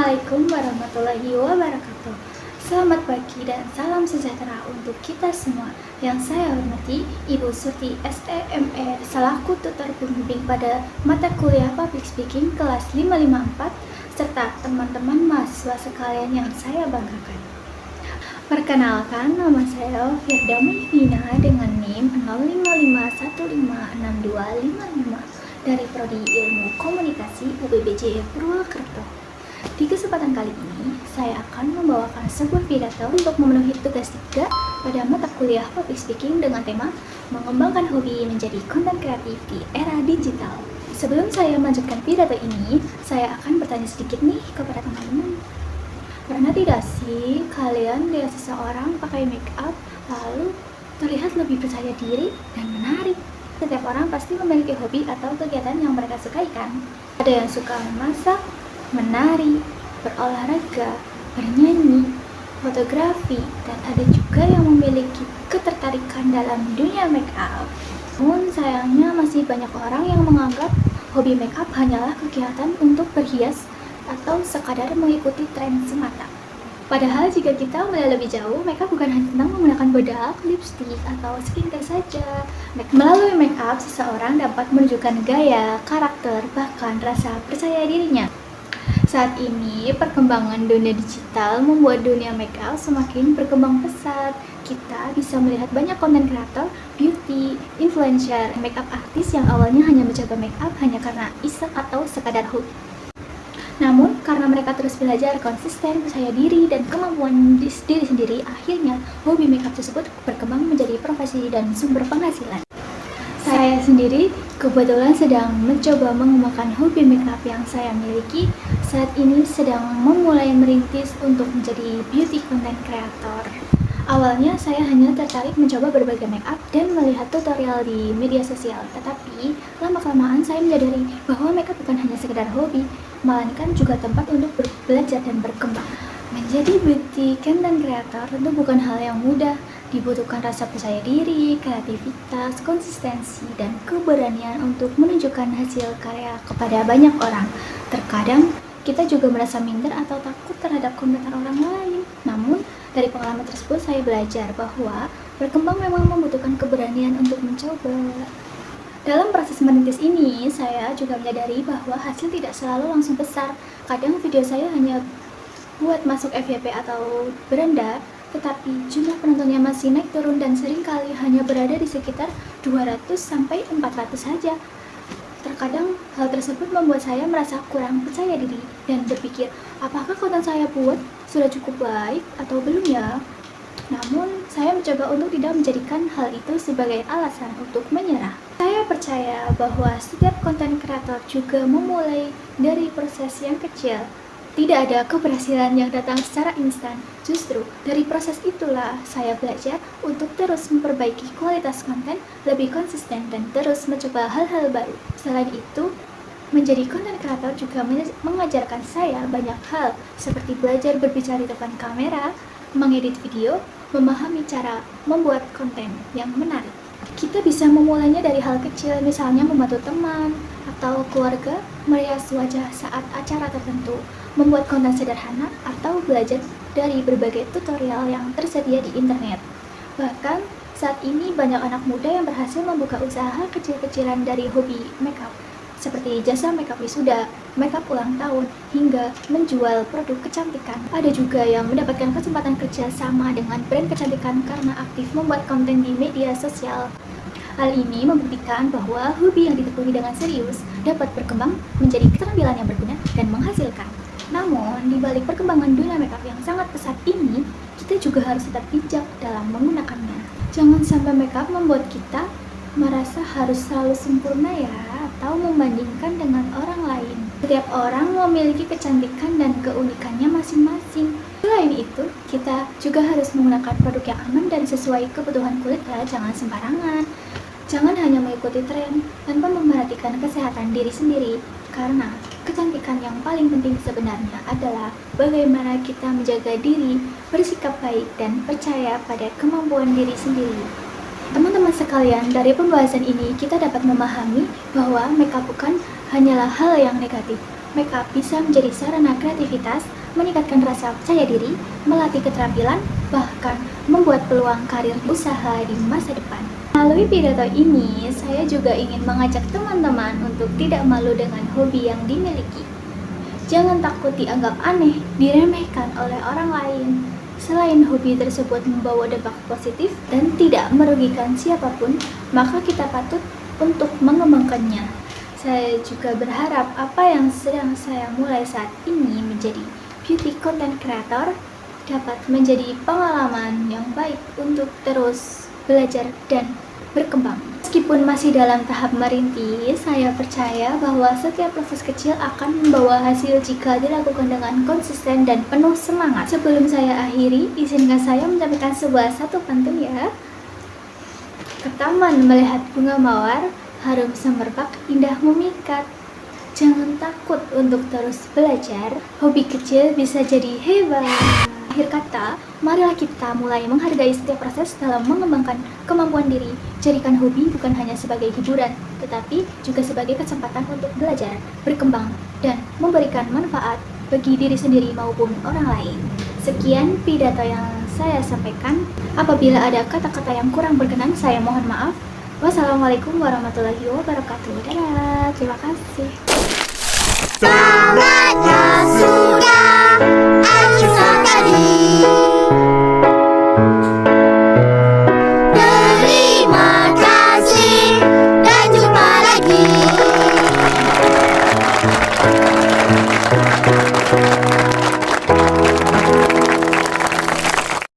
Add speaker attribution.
Speaker 1: Assalamualaikum warahmatullahi wabarakatuh. Selamat pagi dan salam sejahtera untuk kita semua. Yang saya hormati Ibu Surti SEME selaku tutor pembimbing pada mata kuliah Public Speaking kelas 554 serta teman-teman mahasiswa sekalian yang saya banggakan. Perkenalkan, nama saya Firda Maivina dengan NIM 0551562555 dari Prodi Ilmu Komunikasi UPBJ Purwokerto. Di kesempatan kali ini, saya akan membawakan sebuah pidato untuk memenuhi tugas 3 pada mata kuliah Public Speaking dengan tema mengembangkan hobi menjadi konten kreatif di era digital. Sebelum saya melanjutkan pidato ini, saya akan bertanya sedikit nih kepada teman-teman. Pernah tidak sih kalian lihat seseorang pakai make up lalu terlihat lebih percaya diri dan menarik? Setiap orang pasti memiliki hobi atau kegiatan yang mereka sukai kan? Ada yang suka memasak, menari, berolahraga, bernyanyi, fotografi, dan ada juga yang memiliki ketertarikan dalam dunia make up. Namun sayangnya masih banyak orang yang menganggap hobi make up hanyalah kegiatan untuk berhias atau sekadar mengikuti tren semata. Padahal jika kita melihat lebih jauh, makeup bukan hanya tentang menggunakan bedak, lipstik, atau skincare saja. Melalui makeup, seseorang dapat menunjukkan gaya, karakter, bahkan rasa percaya dirinya. Saat ini, perkembangan dunia digital membuat dunia makeup semakin berkembang pesat. Kita bisa melihat banyak konten kreator, beauty, influencer, makeup artis yang awalnya hanya mencoba makeup hanya karena iseng atau sekadar hobi. Namun, karena mereka terus belajar, konsisten, percaya diri, dan kemampuan diri sendiri, akhirnya hobi makeup tersebut berkembang menjadi profesi dan sumber penghasilan. Saya sendiri kebetulan sedang mencoba mengembangkan hobi makeup yang saya miliki. Saat ini sedang memulai merintis untuk menjadi beauty content creator. Awalnya saya hanya tertarik mencoba berbagai makeup dan melihat tutorial di media sosial. Tetapi lama-kelamaan saya menyadari bahwa makeup bukan hanya sekedar hobi, melainkan juga tempat untuk belajar dan berkembang. Menjadi beauty content creator tentu bukan hal yang mudah. Dibutuhkan rasa percaya diri, kreativitas, konsistensi, dan keberanian untuk menunjukkan hasil karya kepada banyak orang. Terkadang kita juga merasa minder atau takut terhadap komentar orang lain. Namun, dari pengalaman tersebut saya belajar bahwa berkembang memang membutuhkan keberanian untuk mencoba. Dalam proses merintis ini, saya juga menyadari bahwa hasil tidak selalu langsung besar. Kadang video saya hanya buat masuk FYP atau beranda, tetapi jumlah penontonnya masih naik turun dan seringkali hanya berada di sekitar 200-400 saja. Terkadang hal tersebut membuat saya merasa kurang percaya diri dan berpikir, apakah konten saya buat sudah cukup baik atau belum ya? Namun, saya mencoba untuk tidak menjadikan hal itu sebagai alasan untuk menyerah. Saya percaya bahwa setiap konten kreator juga memulai dari proses yang kecil. Tidak ada keberhasilan yang datang secara instan. Justru dari proses itulah saya belajar untuk terus memperbaiki kualitas konten, lebih konsisten, dan terus mencoba hal-hal baru. Selain itu, menjadi konten kreator juga mengajarkan saya banyak hal, seperti belajar berbicara di depan kamera, mengedit video, memahami cara membuat konten yang menarik. Kita bisa memulainya dari hal kecil, misalnya membantu teman atau keluarga merias wajah saat acara tertentu, membuat konten sederhana, atau belajar dari berbagai tutorial yang tersedia di internet. Bahkan, saat ini banyak anak muda yang berhasil membuka usaha kecil-kecilan dari hobi makeup, seperti jasa makeup wisuda, makeup ulang tahun, hingga menjual produk kecantikan. Ada juga yang mendapatkan kesempatan kerja sama dengan brand kecantikan karena aktif membuat konten di media sosial. Hal ini membuktikan bahwa hobi yang ditekuni dengan serius dapat berkembang menjadi keterampilan yang berguna dan menghasilkan. Namun, di balik perkembangan dunia makeup yang sangat pesat ini, kita juga harus tetap bijak dalam menggunakannya. Jangan sampai makeup membuat kita merasa harus selalu sempurna ya, atau membandingkan dengan orang lain. Setiap orang memiliki kecantikan dan keunikannya masing-masing. Selain itu, kita juga harus menggunakan produk yang aman dan sesuai kebutuhan kulit ya, jangan sembarangan. Jangan hanya mengikuti tren tanpa memperhatikan kesehatan diri sendiri, karena kecantikan yang paling penting sebenarnya adalah bagaimana kita menjaga diri, bersikap baik, dan percaya pada kemampuan diri sendiri. Teman-teman sekalian, dari pembahasan ini kita dapat memahami bahwa makeup bukan hanyalah hal yang negatif, Make up bisa menjadi sarana kreativitas, meningkatkan rasa percaya diri, melatih keterampilan, bahkan membuat peluang karir usaha di masa depan. Melalui pidato ini, saya juga ingin mengajak teman-teman untuk tidak malu dengan hobi yang dimiliki. Jangan takut dianggap aneh, diremehkan oleh orang lain. Selain hobi tersebut membawa dampak positif dan tidak merugikan siapapun, maka kita patut untuk mengembangkannya. Saya juga berharap apa yang sedang saya mulai saat ini menjadi beauty content creator dapat menjadi pengalaman yang baik untuk terus belajar dan berkembang. Meskipun masih dalam tahap merintis, saya percaya bahwa setiap proses kecil akan membawa hasil jika dilakukan dengan konsisten dan penuh semangat. Sebelum saya akhiri, izinkan saya menyampaikan satu pantun ya. Ke taman melihat bunga mawar, harum semerbak, indah memikat. Jangan takut untuk terus belajar, hobi kecil bisa jadi hebat. Akhir kata, marilah kita mulai menghargai setiap proses dalam mengembangkan kemampuan diri. Jadikan hobi bukan hanya sebagai hiburan, tetapi juga sebagai kesempatan untuk belajar, berkembang, dan memberikan manfaat bagi diri sendiri maupun orang lain. Sekian pidato yang saya sampaikan. Apabila ada kata-kata yang kurang berkenan, saya mohon maaf. Wassalamualaikum warahmatullahi wabarakatuh. Dadah, terima kasih.
Speaker 2: Saatnya sudah